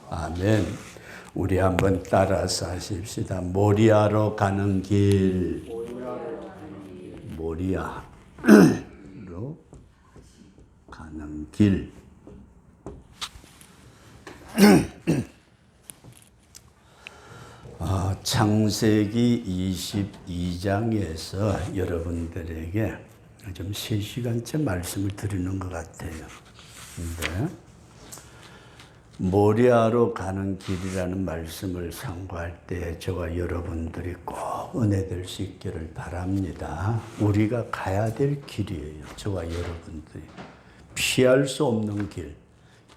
아멘. 우리 한번 따라서 하십시다. 모리아로 가는 길. 모리아로 가는 길. 창세기 22장에서 여러분들에게 좀 3시간째 말씀을 드리는 것 같아요. 근데 모리아로 가는 길이라는 말씀을 상고할 때 저와 여러분들이 꼭 은혜될 수 있기를 바랍니다. 우리가 가야 될 길이에요. 저와 여러분들이 피할 수 없는 길.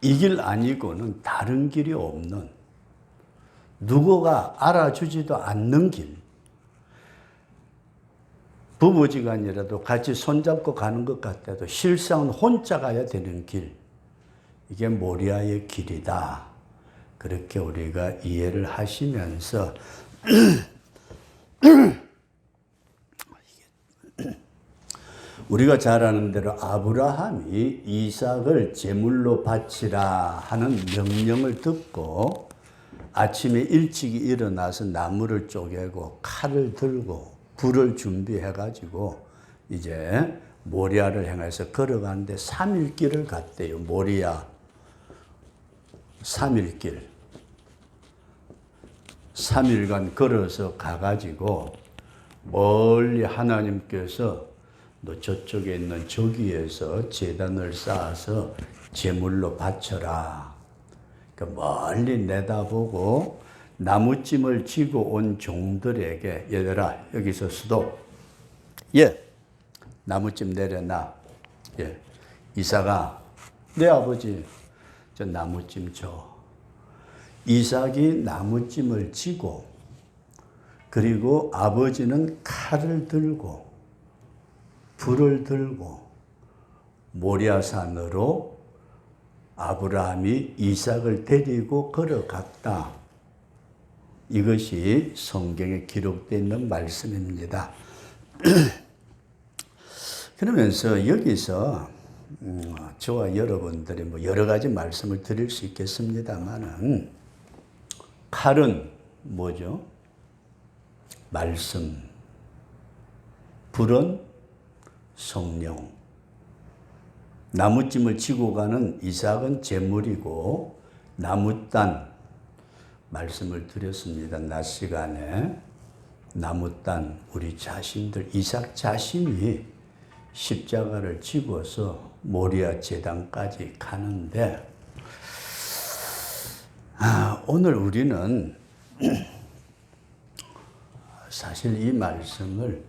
이 길 아니고는 다른 길이 없는, 누구가 알아주지도 않는 길. 부부지간이라도 같이 손잡고 가는 것 같아도 실상은 혼자 가야 되는 길. 이게 모리아의 길이다. 그렇게 우리가 이해를 하시면서 우리가 잘 아는 대로 아브라함이 이삭을 제물로 바치라 하는 명령을 듣고 아침에 일찍 일어나서 나무를 쪼개고 칼을 들고 불을 준비해 가지고 이제 모리아를 향해서 걸어가는데 3일 길을 갔대요. 모리아 3일 길. 3일간 걸어서 가가지고 멀리 하나님께서 너 저쪽에 있는 저기에서 제단을 쌓아서 제물로 바쳐라. 그러니까 멀리 내다보고 나무찜을 쥐고 온 종들에게, 얘들아 여기서 수도, 나무찜 내려놔. 이삭아, 내 아버지 저 나무찜 줘. 이삭이 나무찜을 쥐고, 그리고 아버지는 칼을 들고 불을 들고 모리아산으로 아브라함이 이삭을 데리고 걸어갔다. 이것이 성경에 기록되어 있는 말씀입니다. 그러면서 여기서 저와 여러분들이 여러 가지 말씀을 드릴 수 있겠습니다만은, 칼은 뭐죠? 말씀. 불은 성령. 나무찜을 지고 가는 이삭은 제물이고, 나무단, 말씀을 드렸습니다. 낮 시간에. 나무단, 우리 자신들, 이삭 자신이 십자가를 지고서 모리아 제단까지 가는데, 오늘 우리는 사실 이 말씀을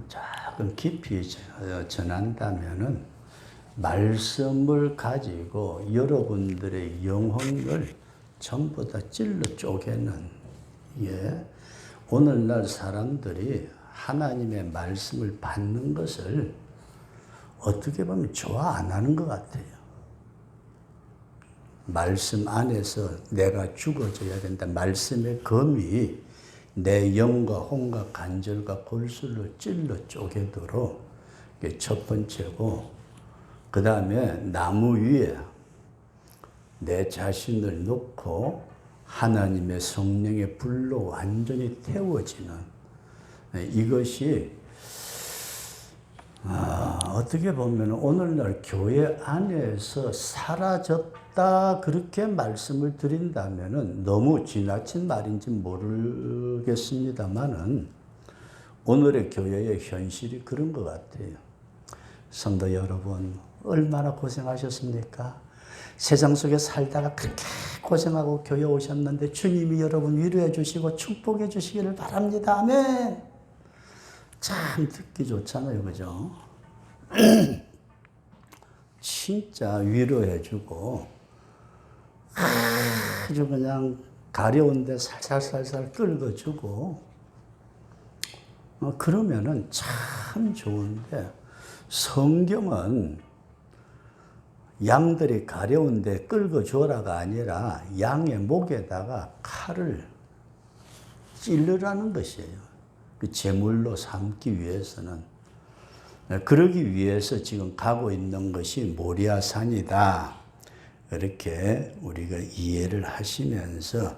조금 깊이 전한다면은 말씀을 가지고 여러분들의 영혼을 전부 다 찔러 쪼개는, 오늘날 사람들이 하나님의 말씀을 받는 것을 어떻게 보면 좋아 안 하는 것 같아요. 말씀 안에서 내가 죽어져야 된다. 말씀의 검이 내 영과 혼과 관절과 골수를 찔러 쪼개도록, 첫 번째고, 그 다음에 나무 위에 내 자신을 놓고 하나님의 성령의 불로 완전히 태워지는, 이것이 어떻게 보면 오늘날 교회 안에서 사라졌다, 그렇게 말씀을 드린다면은 너무 지나친 말인지 모르겠습니다만은 오늘의 교회의 현실이 그런 것 같아요. 성도 여러분, 얼마나 고생하셨습니까? 세상 속에 살다가 그렇게 고생하고 교회 오셨는데 주님이 여러분 위로해 주시고 축복해 주시기를 바랍니다. 아멘. 참 듣기 좋잖아요, 그죠? 진짜 위로해 주고 아주 그냥 가려운데 살살살살 끌어주고, 그러면은 참 좋은데, 성경은 양들이 가려운데 끌어줘라가 아니라 양의 목에다가 칼을 찔르라는 것이에요. 그 제물로 삼기 위해서는. 그러기 위해서 지금 가고 있는 것이 모리아산이다. 이렇게 우리가 이해를 하시면서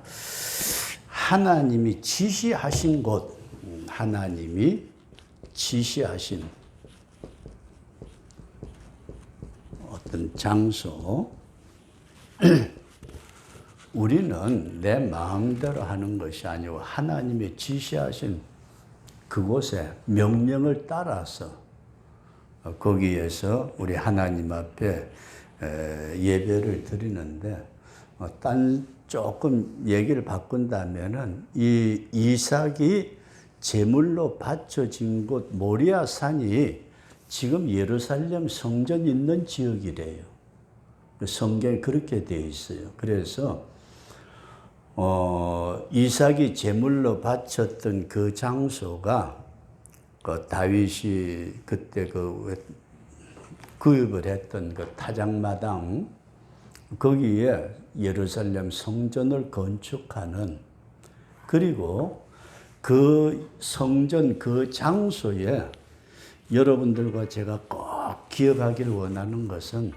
하나님이 지시하신 곳, 하나님이 지시하신 어떤 장소, 우리는 내 마음대로 하는 것이 아니고 하나님이 지시하신 그곳에 명령을 따라서 거기에서 우리 하나님 앞에 예배를 드리는데, 딴 조금 얘기를 바꾼다면은 이 이삭이 제물로 바쳐진 곳 모리아 산이 지금 예루살렘 성전 있는 지역이래요. 성경에 그렇게 되어 있어요. 그래서 이삭이 제물로 바쳤던 그 장소가 그 다윗이 그때 구입을 했던 그 타작마당, 거기에 예루살렘 성전을 건축하는, 그리고 그 성전 그 장소에 여러분들과 제가 꼭 기억하기를 원하는 것은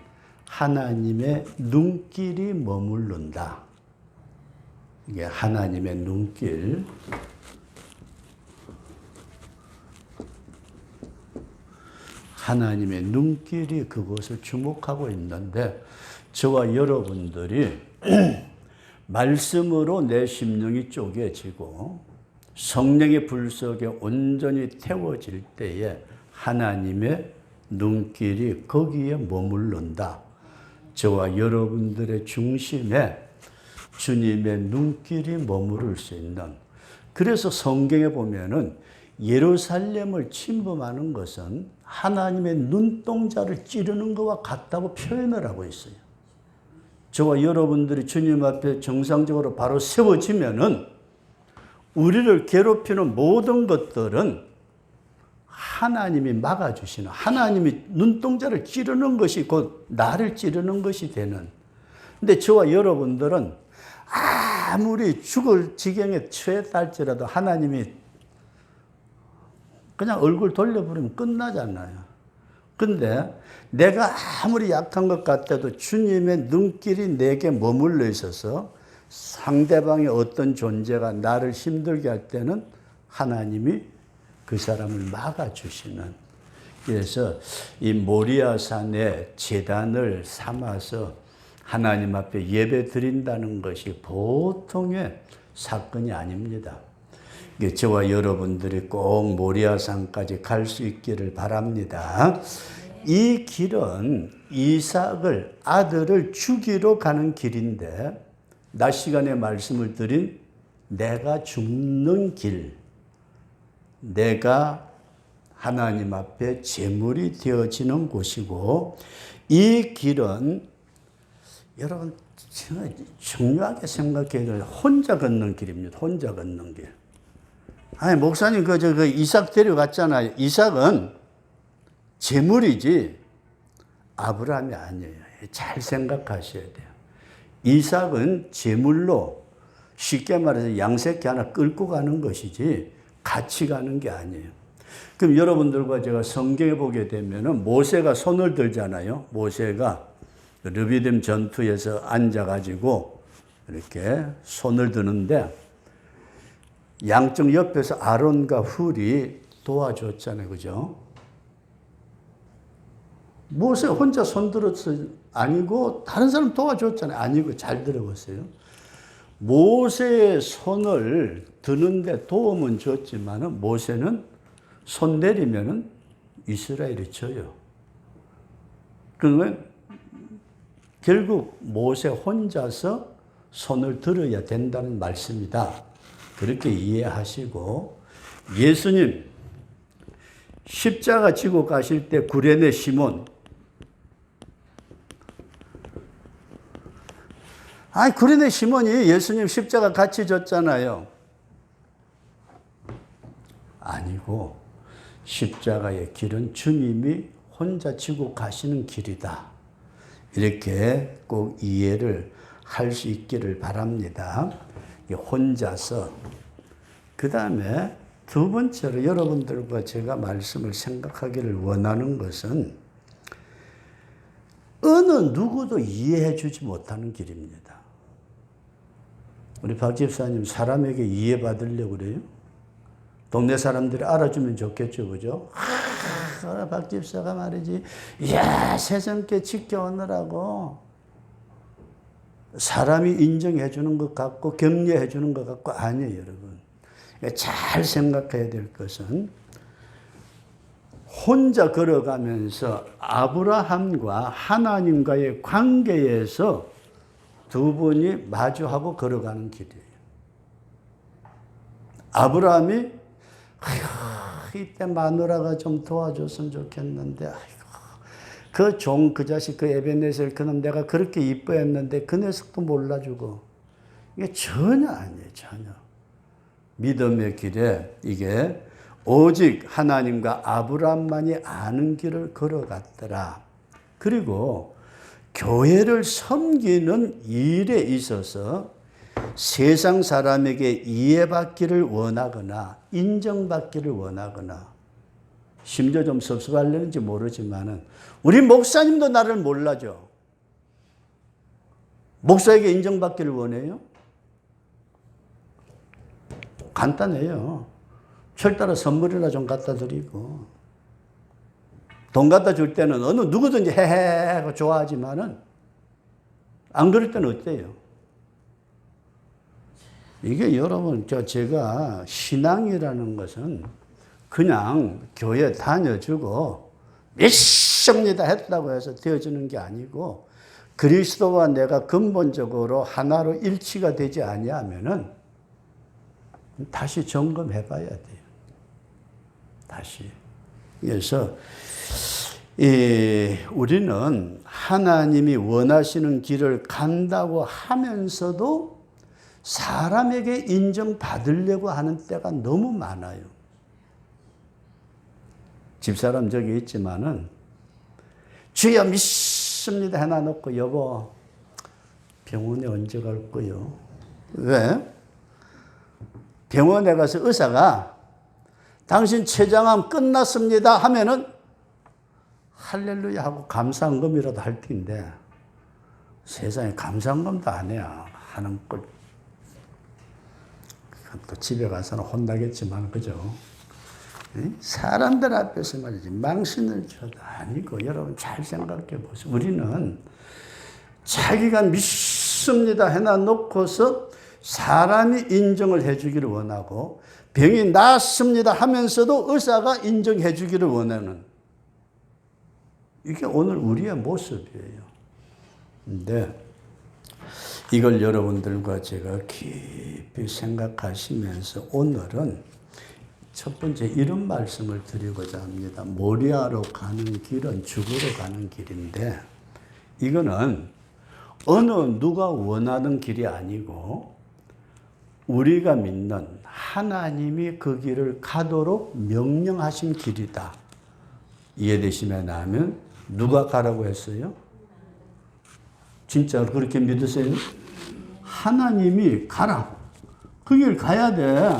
하나님의 눈길이 머무른다. 이게 하나님의 눈길. 하나님의 눈길이 그곳을 주목하고 있는데, 저와 여러분들이 말씀으로 내 심령이 쪼개지고 성령의 불 속에 온전히 태워질 때에 하나님의 눈길이 거기에 머무른다. 저와 여러분들의 중심에 주님의 눈길이 머무를 수 있는, 그래서 성경에 보면은 예루살렘을 침범하는 것은 하나님의 눈동자를 찌르는 것과 같다고 표현을 하고 있어요. 저와 여러분들이 주님 앞에 정상적으로 바로 세워지면은 우리를 괴롭히는 모든 것들은 하나님이 막아주시는, 하나님이 눈동자를 찌르는 것이 곧 나를 찌르는 것이 되는. 근데 저와 여러분들은 아무리 죽을 지경에 처했다 할지라도 하나님이 그냥 얼굴 돌려버리면 끝나잖아요. 근데 내가 아무리 약한 것 같아도 주님의 눈길이 내게 머물러 있어서 상대방의 어떤 존재가 나를 힘들게 할 때는 하나님이 그 사람을 막아주시는. 그래서 이 모리아산에 제단을 삼아서 하나님 앞에 예배 드린다는 것이 보통의 사건이 아닙니다. 저와 여러분들이 꼭 모리아산까지 갈 수 있기를 바랍니다. 이 길은 이삭을, 아들을 죽이러 가는 길인데, 낮 시간에 말씀을 드린 내가 죽는 길, 내가 하나님 앞에 제물이 되어지는 곳이고, 이 길은 여러분 중요하게 생각해야 될 혼자 걷는 길입니다. 혼자 걷는 길. 아니, 목사님, 그 이삭 데려갔잖아요. 이삭은 제물이지 아브라함이 아니에요. 잘 생각하셔야 돼요. 이삭은 제물로, 쉽게 말해서 양새끼 하나 끌고 가는 것이지 같이 가는 게 아니에요. 그럼 여러분들과 제가 성경에 보게 되면은 모세가 손을 들잖아요. 모세가 르비딤 전투에서 앉아가지고 이렇게 손을 드는데, 양쪽 옆에서 아론과 훌이 도와줬잖아요. 그죠? 모세 혼자 손 들었어요? 아니고 다른 사람 도와줬잖아요. 아니고, 잘 들어보세요. 모세의 손을 드는데 도움은 줬지만 모세는 손 내리면은 이스라엘이 져요. 그러면 결국 모세 혼자서 손을 들어야 된다는 말씀이다. 그렇게 이해하시고, 예수님 십자가 지고 가실 때 구레네 시몬, 구레네 시몬이 예수님 십자가 같이 졌잖아요. 아니고, 십자가의 길은 주님이 혼자 지고 가시는 길이다. 이렇게 꼭 이해를 할 수 있기를 바랍니다. 혼자서. 그 다음에 두 번째로 여러분들과 제가 말씀을 생각하기를 원하는 것은, 어느 누구도 이해해 주지 못하는 길입니다. 우리 박 집사님 사람에게 이해받으려고 그래요? 동네 사람들이 알아주면 좋겠죠, 그죠? 박 집사가 말이지, 이야, 세상께 지켜오느라고 사람이 인정해 주는 것 같고 격려해 주는 것 같고 아니에요, 여러분. 잘 생각해야 될 것은 혼자 걸어가면서 아브라함과 하나님과의 관계에서 두 분이 마주하고 걸어가는 길이에요. 아브라함이 이때 마누라가 좀 도와줬으면 좋겠는데 그 종, 그 자식, 그 에벤에셀 그놈 내가 그렇게 이뻐했는데 그 녀석도 몰라주고 이게 전혀 아니에요. 전혀. 믿음의 길에 이게 오직 하나님과 아브라함만이 아는 길을 걸어갔더라. 그리고 교회를 섬기는 일에 있어서 세상 사람에게 이해받기를 원하거나 인정받기를 원하거나 심지어 좀 섭섭하려는지 모르지만은 우리 목사님도 나를 몰라줘. 목사에게 인정받기를 원해요? 간단해요. 철따라 선물이나 좀 갖다 드리고 돈 갖다 줄 때는 어느 누구든지 헤헤 하고 좋아하지만은 안 그럴 때는 어때요? 이게 여러분 제가 신앙이라는 것은 그냥 교회 다녀주고 믿습니다 했다고 해서 되어지는 게 아니고 그리스도와 내가 근본적으로 하나로 일치가 되지 아니하면은 다시 점검해 봐야 돼요. 다시. 그래서 우리는 하나님이 원하시는 길을 간다고 하면서도 사람에게 인정받으려고 하는 때가 너무 많아요. 집사람 저기 있지만은 주여 믿습니다 해놔놓고 여보 병원에 언제 갈 거요? 왜? 병원에 가서 의사가 당신 췌장암 끝났습니다 하면은 할렐루야 하고 감사한금이라도 할 텐데 세상에 감사한금도 안 해야 하는 걸 또 집에 가서는 혼나겠지만 그죠? 사람들 앞에서 말이지 망신을 줘도 아니고 여러분 잘 생각해 보세요. 우리는 자기가 믿습니다 해놔놓고서 사람이 인정을 해주기를 원하고 병이 낫습니다 하면서도 의사가 인정해 주기를 원하는 이게 오늘 우리의 모습이에요. 근데 이걸 여러분들과 제가 깊이 생각하시면서 오늘은 첫 번째 이런 말씀을 드리고자 합니다. 모리아로 가는 길은 죽으러 가는 길인데 이거는 어느 누가 원하는 길이 아니고 우리가 믿는 하나님이 그 길을 가도록 명령하신 길이다. 이해되시면 하면 누가 가라고 했어요? 진짜 그렇게 믿으세요? 하나님이 가라. 그 길 가야 돼.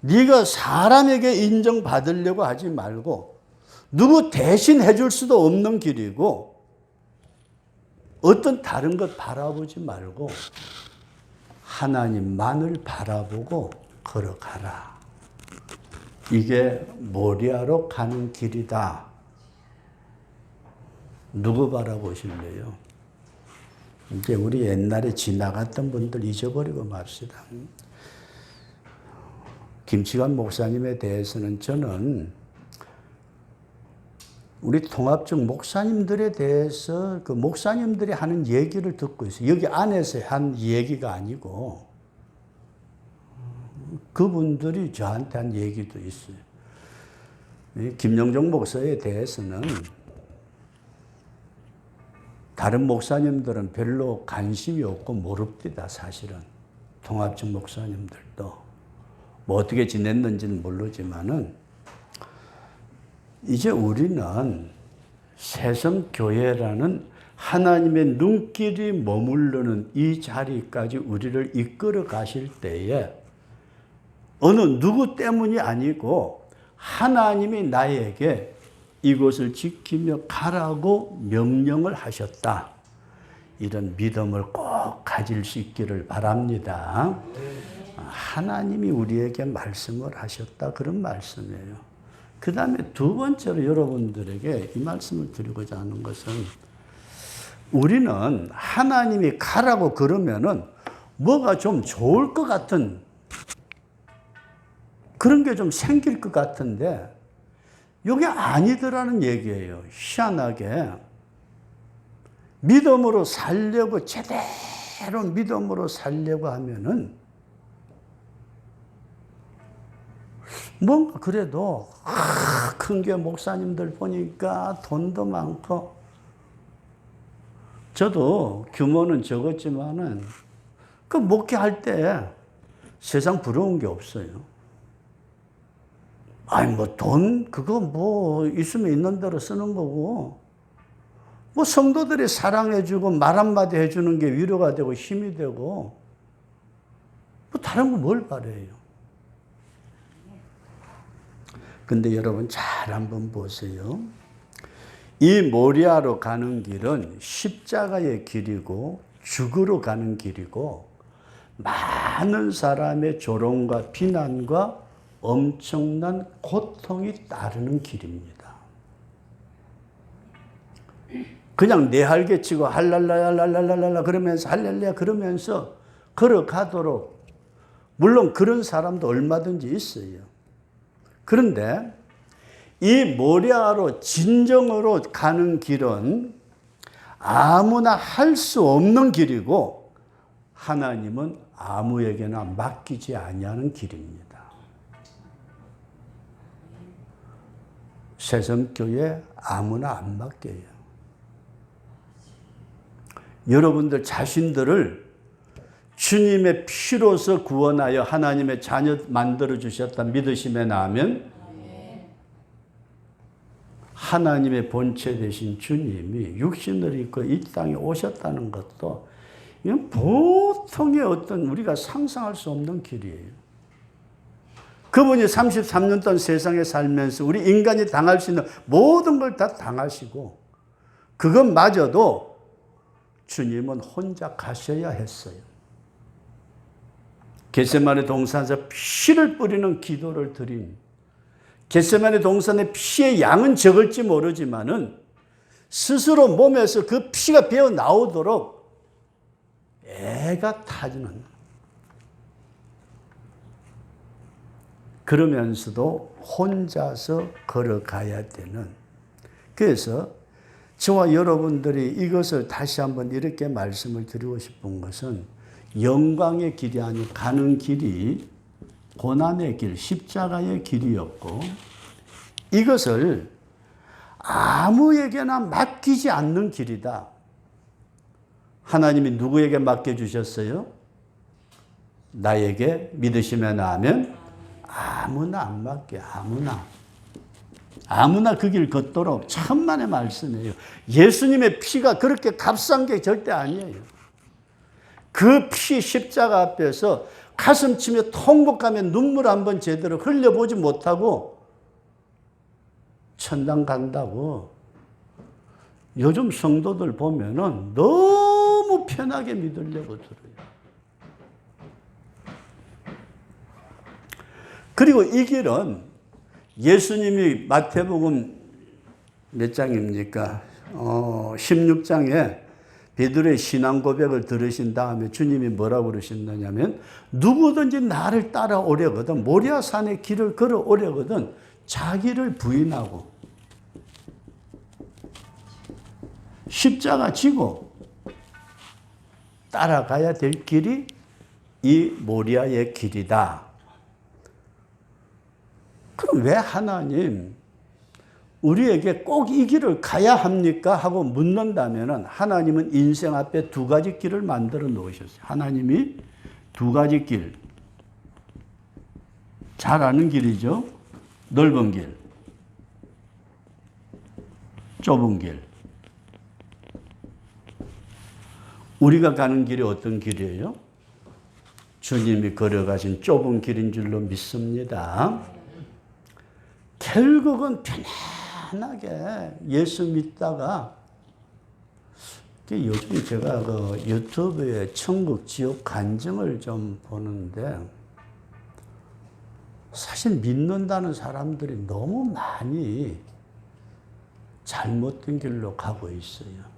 네가 사람에게 인정받으려고 하지 말고 누구 대신 해줄 수도 없는 길이고 어떤 다른 것 바라보지 말고 하나님만을 바라보고 걸어가라. 이게 모리아로 가는 길이다. 누구 바라보실래요? 이제 우리 옛날에 지나갔던 분들 잊어버리고 맙시다. 김치관 목사님에 대해서는 저는 우리 통합적 목사님들에 대해서 그 목사님들이 하는 얘기를 듣고 있어요. 여기 안에서 한 얘기가 아니고 그분들이 저한테 한 얘기도 있어요. 김영종 목사에 대해서는 다른 목사님들은 별로 관심이 없고 모릅니다. 사실은 통합적 목사님들도 뭐 어떻게 지냈는지는 모르지만은 이제 우리는 새성교회라는 하나님의 눈길이 머무르는 이 자리까지 우리를 이끌어 가실 때에 어느 누구 때문이 아니고 하나님이 나에게 이곳을 지키며 가라고 명령을 하셨다. 이런 믿음을 꼭 가질 수 있기를 바랍니다. 하나님이 우리에게 말씀을 하셨다. 그런 말씀이에요. 그 다음에 두 번째로 여러분들에게 이 말씀을 드리고자 하는 것은 우리는 하나님이 가라고 그러면은 뭐가 좀 좋을 것 같은 그런 게 좀 생길 것 같은데 이게 아니더라는 얘기예요. 희한하게 믿음으로 살려고 제대로 믿음으로 살려고 하면은 뭔가 그래도 큰 게 목사님들 보니까 돈도 많고 저도 규모는 적었지만은 그 목회할 때 세상 부러운 게 없어요. 아니 뭐 돈 그거 뭐 있으면 있는 대로 쓰는 거고 뭐 성도들이 사랑해주고 말 한마디 해주는 게 위로가 되고 힘이 되고 뭐 다른 거 뭘 바래요. 근데 여러분 잘 한번 보세요. 이 모리아로 가는 길은 십자가의 길이고 죽으러 가는 길이고 많은 사람의 조롱과 비난과 엄청난 고통이 따르는 길입니다. 그냥 내할개 치고 할랄라랄랄랄랄라 그러면서 할렐루야 그러면서 걸어가도록 물론 그런 사람도 얼마든지 있어요. 그런데 이 모리아로 진정으로 가는 길은 아무나 할 수 없는 길이고 하나님은 아무에게나 맡기지 아니하는 길입니다. 새섬교회 아무나 안 맡겨요. 여러분들 자신들을 주님의 피로서 구원하여 하나님의 자녀 만들어 주셨다 믿으심에 나면 하나님의 본체 되신 주님이 육신을 입고 이 땅에 오셨다는 것도 이건 보통의 어떤 우리가 상상할 수 없는 길이에요. 그분이 33년 동안 세상에 살면서 우리 인간이 당할 수 있는 모든 걸 다 당하시고 그것마저도 주님은 혼자 가셔야 했어요. 겟세마네 동산에서 피를 뿌리는 기도를 드린 겟세마네 동산의 피의 양은 적을지 모르지만은 스스로 몸에서 그 피가 배어 나오도록 애가 타지는 그러면서도 혼자서 걸어가야 되는 그래서 저와 여러분들이 이것을 다시 한번 이렇게 말씀을 드리고 싶은 것은 영광의 길이 아니고 가는 길이 고난의 길, 십자가의 길이었고 이것을 아무에게나 맡기지 않는 길이다. 하나님이 누구에게 맡겨주셨어요? 나에게 믿으시면 나면 아무나 안 맡겨. 아무나 그 길 걷도록 천만의 말씀이에요. 예수님의 피가 그렇게 값싼 게 절대 아니에요. 그 피 십자가 앞에서 가슴 치며 통곡하며 눈물 한번 제대로 흘려보지 못하고 천당 간다고 요즘 성도들 보면은 너무 편하게 믿으려고 들어요. 그리고 이 길은 예수님이 마태복음 몇 장입니까? 16장에 베드로의 신앙 고백을 들으신 다음에 주님이 뭐라고 그러셨느냐면 누구든지 나를 따라오려거든 모리아 산의 길을 걸어오려거든 자기를 부인하고 십자가 지고 따라가야 될 길이 이 모리아의 길이다. 그럼 왜 하나님 우리에게 꼭 이 길을 가야 합니까? 하고 묻는다면 하나님은 인생 앞에 두 가지 길을 만들어 놓으셨어요. 하나님이 두 가지 길. 잘 아는 길이죠. 넓은 길. 좁은 길. 우리가 가는 길이 어떤 길이에요? 주님이 걸어가신 좁은 길인 줄로 믿습니다. 결국은 편안하게 예수 믿다가 요즘 제가 그 유튜브에 천국 지옥 간증을 좀 보는데 사실 믿는다는 사람들이 너무 많이 잘못된 길로 가고 있어요.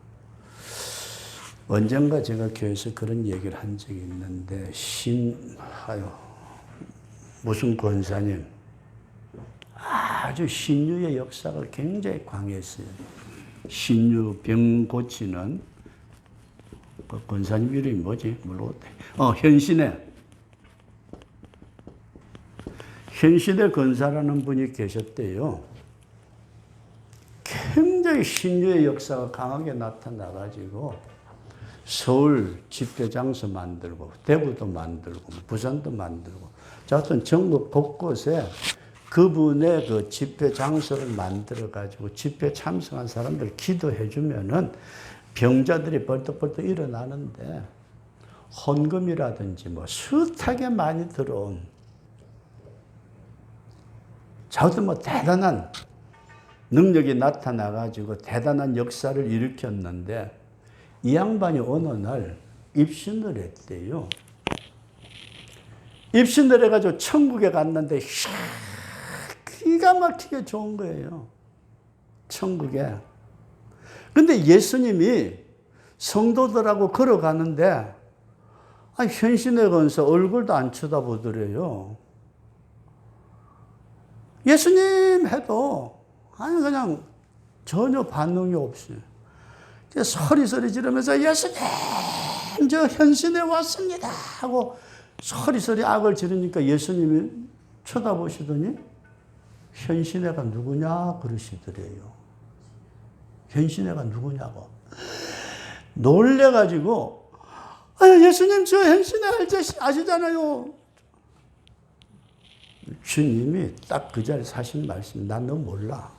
언젠가 제가 교회에서 그런 얘기를 한 적이 있는데 무슨 권사님 아주 신유의 역사가 굉장히 강했어요. 신유 병 고치는 그 권사님 이름이 뭐지? 현신의 권사라는 분이 계셨대요. 굉장히 신유의 역사가 강하게 나타나가지고 서울 집회 장소 만들고 대구도 만들고 부산도 만들고 하여튼 전국 곳곳에 그분의 그 집회 장소를 만들어가지고 집회 참석한 사람들 기도해 주면은 병자들이 벌떡벌떡 일어나는데 헌금이라든지 뭐 숱하게 많이 들어온 자우든 뭐 대단한 능력이 나타나가지고 대단한 역사를 일으켰는데 이 양반이 어느 날 입신을 했대요. 입신을 해가지고 천국에 갔는데 기가 막히게 좋은 거예요. 천국에. 근데 예수님이 성도들하고 걸어가는데 현신의 권사 얼굴도 안 쳐다보더래요. 예수님 해도 그냥 전혀 반응이 없어요. 소리 지르면서 예수님 저 현신에 왔습니다 하고 소리 악을 지르니까 예수님이 쳐다보시더니 현신애가 누구냐 그러시더래요. 현신애가 누구냐고. 놀래가지고 예수님 저 현신애 아시잖아요. 주님이 딱 그 자리에서 하신 말씀, 난 너 몰라.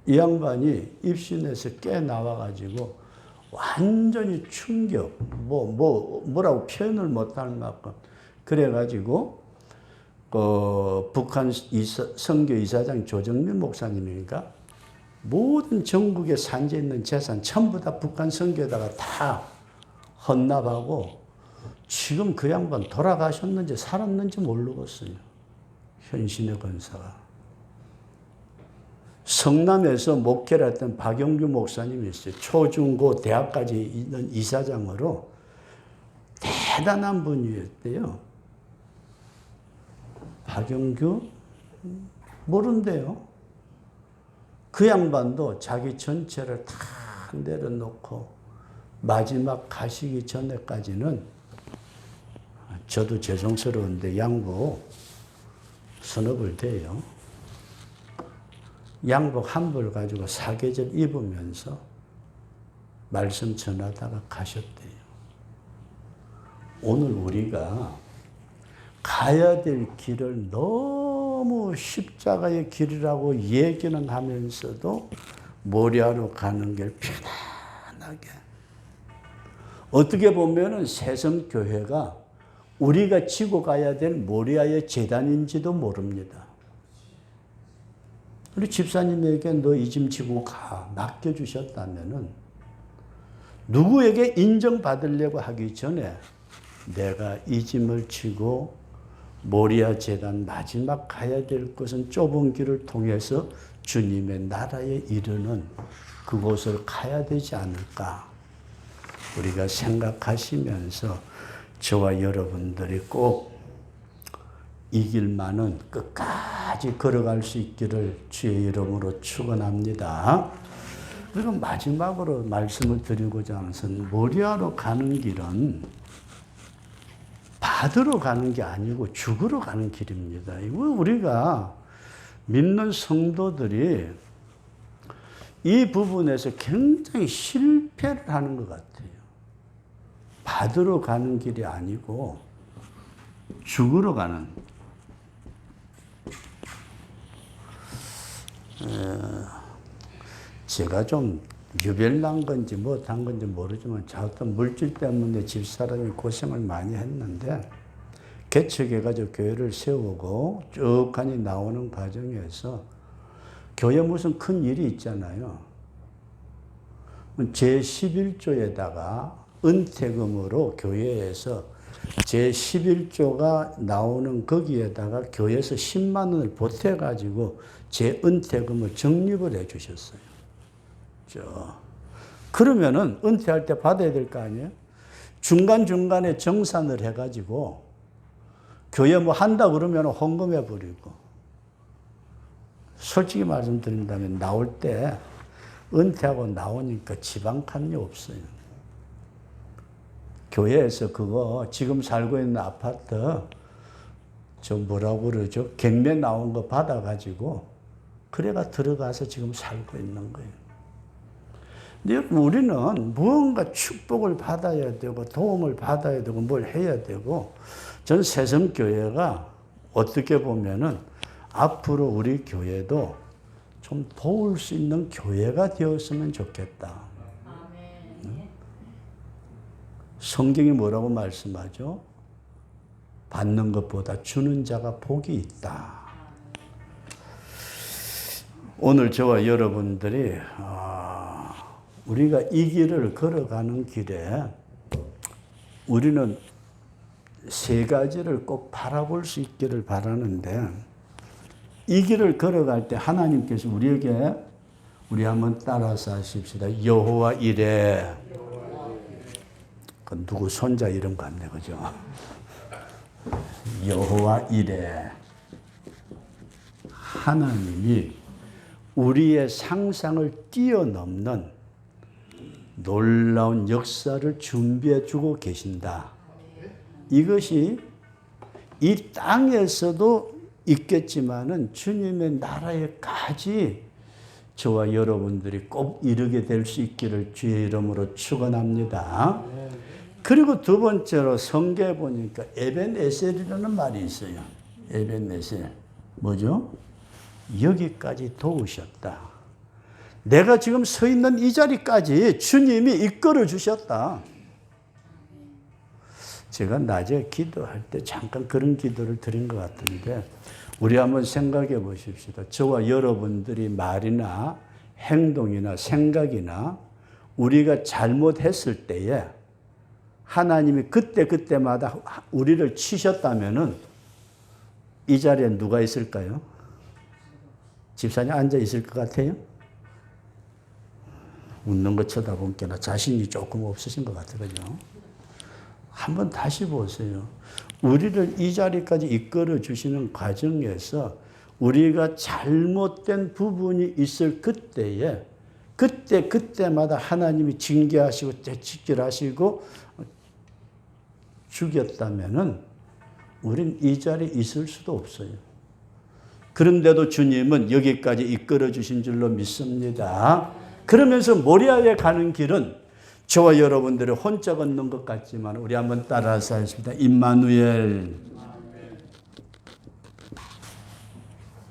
이 양반이 입신에서 깨 나와가지고 완전히 충격, 뭐라고 표현을 못하는 만큼 그래가지고 북한 선교 이사장 조정민 목사님이니까 모든 전국에 산재 있는 재산 전부 다 북한 선교에다가 다 헌납하고 지금 그 양반 돌아가셨는지 살았는지 모르겠어요. 현신의 권사가. 성남에서 목회를 했던 박영규 목사님이 있어요. 초중고 대학까지 있는 이사장으로 대단한 분이었대요. 박영규? 모른대요. 그 양반도 자기 전체를 다 내려놓고 마지막 가시기 전에까지는 저도 죄송스러운데 양복 선업을 대요. 양복 한 벌 가지고 사계절 입으면서 말씀 전하다가 가셨대요. 오늘 우리가 가야 될 길을 너무 십자가의 길이라고 얘기는 하면서도 모리아로 가는 길 편안하게. 어떻게 보면은 새성교회가 우리가 지고 가야 될 모리아의 재단인지도 모릅니다. 우리 집사님에게 너 이 짐 지고 가 맡겨주셨다면은 누구에게 인정받으려고 하기 전에 내가 이 짐을 지고 모리아 재단 마지막 가야 될 것은 좁은 길을 통해서 주님의 나라에 이르는 그곳을 가야 되지 않을까 우리가 생각하시면서 저와 여러분들이 꼭 이 길만은 끝까지 걸어갈 수 있기를 주의 이름으로 축원합니다. 그리고 마지막으로 말씀을 드리고자 하는 것은 모리아로 가는 길은 받으러 가는 게 아니고 죽으러 가는 길입니다. 이거 우리가 믿는 성도들이 이 부분에서 굉장히 실패를 하는 것 같아요. 받으러 가는 길이 아니고 죽으러 가는. 제가 좀 유별난 건지 못한 건지 모르지만 어떤 물질 때문에 집사람이 고생을 많이 했는데 개척해가지고 교회를 세우고 쭉 가니 나오는 과정에서 교회 무슨 큰 일이 있잖아요. 제11조에다가 은퇴금으로 교회에서 제11조가 나오는 거기에다가 교회에서 10만 원을 보태가지고 제 은퇴금을 적립을 해 주셨어요. 그러면은 은퇴할 때 받아야 될 거 아니에요? 중간중간에 정산을 해가지고 교회 뭐 한다 그러면 헌금해 버리고, 솔직히 말씀드린다면 나올 때 은퇴하고 나오니까 지방칸이 없어요. 교회에서 그거 지금 살고 있는 아파트 저 뭐라고 그러죠? 경매 나온 거 받아가지고 그래가 들어가서 지금 살고 있는 거예요. 근데 여러분, 우리는 무언가 축복을 받아야 되고 도움을 받아야 되고 뭘 해야 되고, 전 새섬교회가 어떻게 보면은 앞으로 우리 교회도 좀 도울 수 있는 교회가 되었으면 좋겠다. 성경이 뭐라고 말씀하죠? 받는 것보다 주는 자가 복이 있다. 오늘 저와 여러분들이 우리가 이 길을 걸어가는 길에 우리는 세 가지를 꼭 바라볼 수 있기를 바라는데, 이 길을 걸어갈 때 하나님께서 우리에게, 우리 한번 따라서 하십시다. 여호와 이레. 그 누구 손자 이름 같네, 그죠? 여호와 이레. 하나님이 우리의 상상을 뛰어넘는 놀라운 역사를 준비해 주고 계신다. 이것이 이 땅에서도 있겠지만은 주님의 나라에까지 저와 여러분들이 꼭 이르게 될 수 있기를 주의 이름으로 축원합니다. 그리고 두 번째로 성경에 보니까 에벤에셀이라는 말이 있어요. 에벤에셀. 뭐죠? 여기까지 도우셨다. 내가 지금 서 있는 이 자리까지 주님이 이끌어 주셨다. 제가 낮에 기도할 때 잠깐 그런 기도를 드린 것 같은데, 우리 한번 생각해 보십시다. 저와 여러분들이 말이나 행동이나 생각이나 우리가 잘못했을 때에 하나님이 그때마다 우리를 치셨다면은 이 자리에 누가 있을까요? 집사님 앉아 있을 것 같아요? 웃는 거 쳐다보니까 자신이 조금 없으신 것 같아요. 그죠? 한번 다시 보세요. 우리를 이 자리까지 이끌어 주시는 과정에서 우리가 잘못된 부분이 있을 그때에 그때마다 하나님이 징계하시고 채찍질하시고 죽였다면은 우린 이 자리에 있을 수도 없어요. 그런데도 주님은 여기까지 이끌어 주신 줄로 믿습니다. 그러면서 모리아에 가는 길은 저와 여러분들의 혼자 걷는 것 같지만 우리 한번 따라서 하겠습니다. 임마누엘.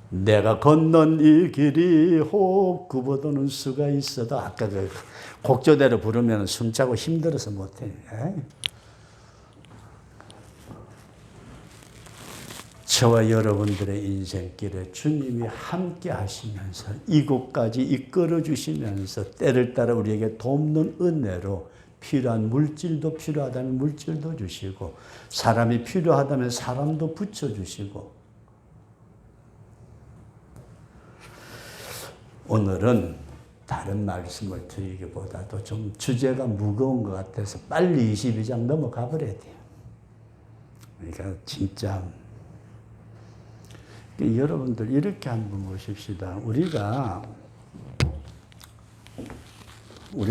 내가 걷는 이 길이 혹 굽어도는 수가 있어도, 아까 그 곡조대로 부르면 숨차고 힘들어서 못해. 저와 여러분들의 인생길에 주님이 함께 하시면서 이곳까지 이끌어 주시면서 때를 따라 우리에게 돕는 은혜로 필요한 물질도 필요하다면 물질도 주시고, 사람이 필요하다면 사람도 붙여주시고, 오늘은 다른 말씀을 드리기보다도 좀 주제가 무거운 것 같아서 빨리 22장 넘어가 버려야 돼요. 그러니까 진짜 여러분들 이렇게 한번 보십시다. 우리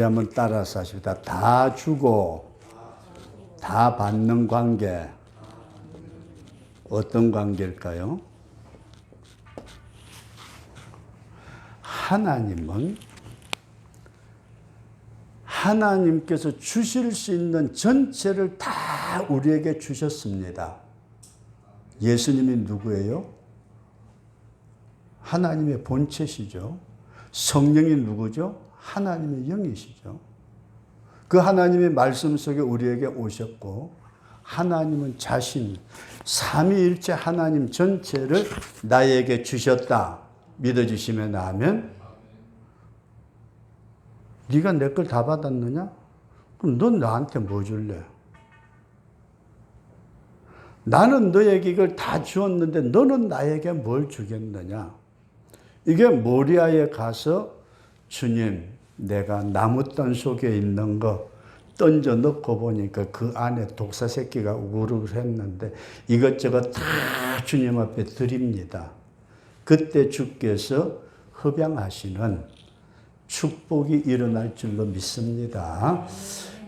한번 따라서 하십시다. 다 주고 다 받는 관계. 어떤 관계일까요? 하나님은 하나님께서 주실 수 있는 전체를 다 우리에게 주셨습니다. 예수님이 누구예요? 하나님의 본체시죠. 성령이 누구죠? 하나님의 영이시죠. 그 하나님의 말씀 속에 우리에게 오셨고, 하나님은 자신, 삼위일체 하나님 전체를 나에게 주셨다. 믿어주시면 아멘. 네가 내 걸 다 받았느냐? 그럼 넌 나한테 뭐 줄래? 나는 너에게 이걸 다 주었는데 너는 나에게 뭘 주겠느냐? 이게 모리아에 가서 주님, 내가 나무단 속에 있는 거 던져 넣고 보니까 그 안에 독사 새끼가 우글우글 했는데 이것저것 다 주님 앞에 드립니다. 그때 주께서 협양하시는 축복이 일어날 줄로 믿습니다.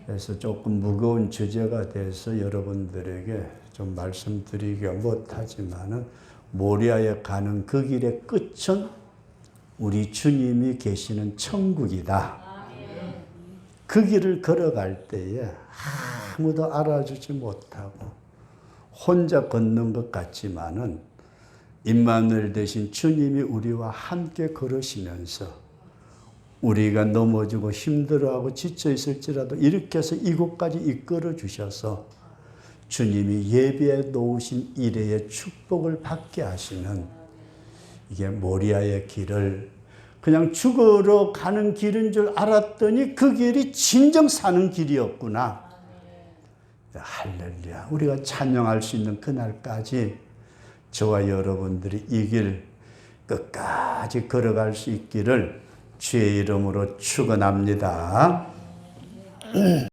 그래서 조금 무거운 주제가 돼서 여러분들에게 좀 말씀드리기가 못하지만은 모리아에 가는 그 길의 끝은 우리 주님이 계시는 천국이다. 그 길을 걸어갈 때에 아무도 알아주지 못하고 혼자 걷는 것 같지만은 임마누엘 대신 주님이 우리와 함께 걸으시면서 우리가 넘어지고 힘들어하고 지쳐 있을지라도 일으켜서 이곳까지 이끌어 주셔서 주님이 예비해 놓으신 일회의 축복을 받게 하시는 이게 모리아의 길을 그냥 죽으러 가는 길인 줄 알았더니 그 길이 진정 사는 길이었구나. 할렐루야. 우리가 찬양할 수 있는 그날까지 저와 여러분들이 이 길 끝까지 걸어갈 수 있기를 주의 이름으로 축원합니다.